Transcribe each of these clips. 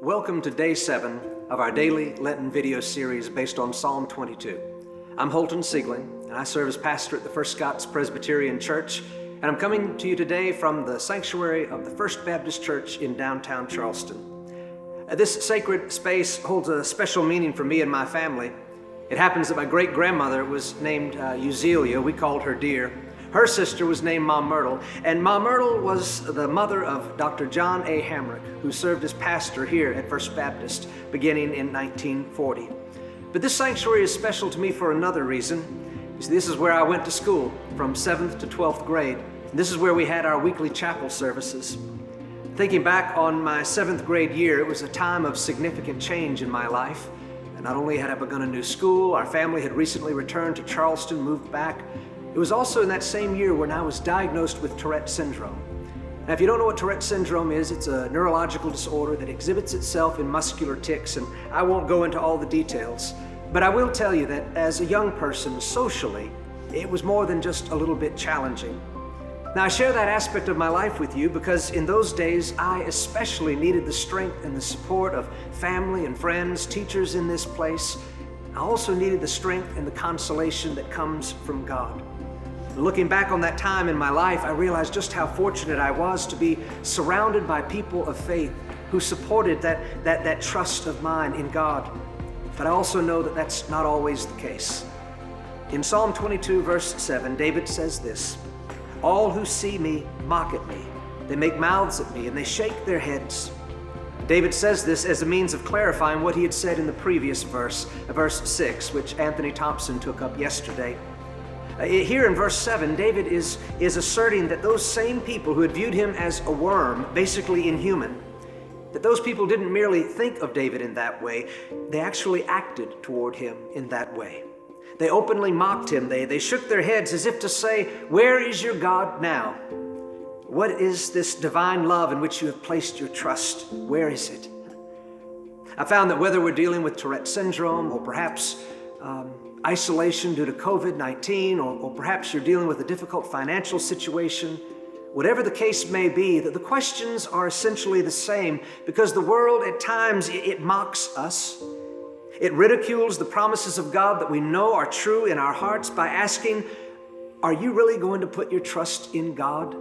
Welcome to Day 7 of our daily Lenten video series based on Psalm 22. I'm Holton, Siegling, and I serve as pastor at the First Scots Presbyterian Church, and I'm coming to you today from the sanctuary of the First Baptist Church in downtown Charleston. This sacred space holds a special meaning for me and my family. It happens that my great-grandmother was named Euzelia. We called her Dear. Her sister was named Mom Myrtle, and Mom Myrtle was the mother of Dr. John A. Hamrick, who served as pastor here at First Baptist beginning in 1940. But this sanctuary is special to me for another reason. You see, this is where I went to school from 7th to 12th grade. This is where we had our weekly chapel services. Thinking back on my 7th grade year, it was a time of significant change in my life. And not only had I begun a new school, our family had recently returned to Charleston, moved back. It was also in that same year when I was diagnosed with Tourette syndrome. Now, if you don't know what Tourette syndrome is, it's a neurological disorder that exhibits itself in muscular tics, and I won't go into all the details. But I will tell you that as a young person, socially, it was more than just a little bit challenging. Now, I share that aspect of my life with you because in those days, I especially needed the strength and the support of family and friends, teachers in this place. I also needed the strength and the consolation that comes from God. Looking back on that time in my life, I realized just how fortunate I was to be surrounded by people of faith who supported that trust of mine in God. But I also know that that's not always the case. In Psalm 22, verse 7, David says this, "All who see me mock at me. They make mouths at me and they shake their heads." David says this as a means of clarifying what he had said in the previous verse, verse 6, which Anthony Thompson took up yesterday. Here in verse 7, David is asserting that those same people who had viewed him as a worm, basically inhuman, that those people didn't merely think of David in that way, they actually acted toward him in that way. They openly mocked him. They shook their heads as if to say, "Where is your God now? What is this divine love in which you have placed your trust? Where is it?" I found that whether we're dealing with Tourette syndrome or perhaps isolation due to COVID-19, or perhaps you're dealing with a difficult financial situation, whatever the case may be, that the questions are essentially the same because the world at times, it mocks us. It ridicules the promises of God that we know are true in our hearts by asking, are you really going to put your trust in God?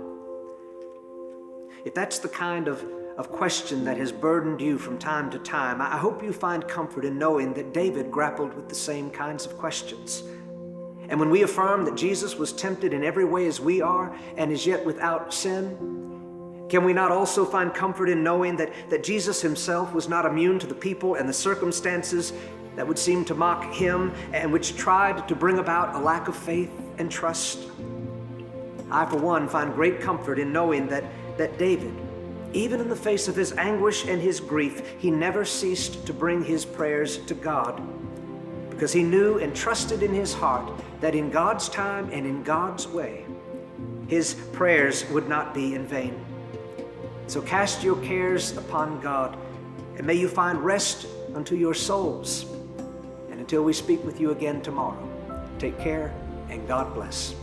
If that's the kind of question that has burdened you from time to time, I hope you find comfort in knowing that David grappled with the same kinds of questions. And when we affirm that Jesus was tempted in every way as we are and is yet without sin, can we not also find comfort in knowing that Jesus himself was not immune to the people and the circumstances that would seem to mock him and which tried to bring about a lack of faith and trust? I, for one, find great comfort in knowing that David, even in the face of his anguish and his grief, he never ceased to bring his prayers to God because he knew and trusted in his heart that in God's time and in God's way, his prayers would not be in vain. So cast your cares upon God, and may you find rest unto your souls. And until we speak with you again tomorrow, take care and God bless.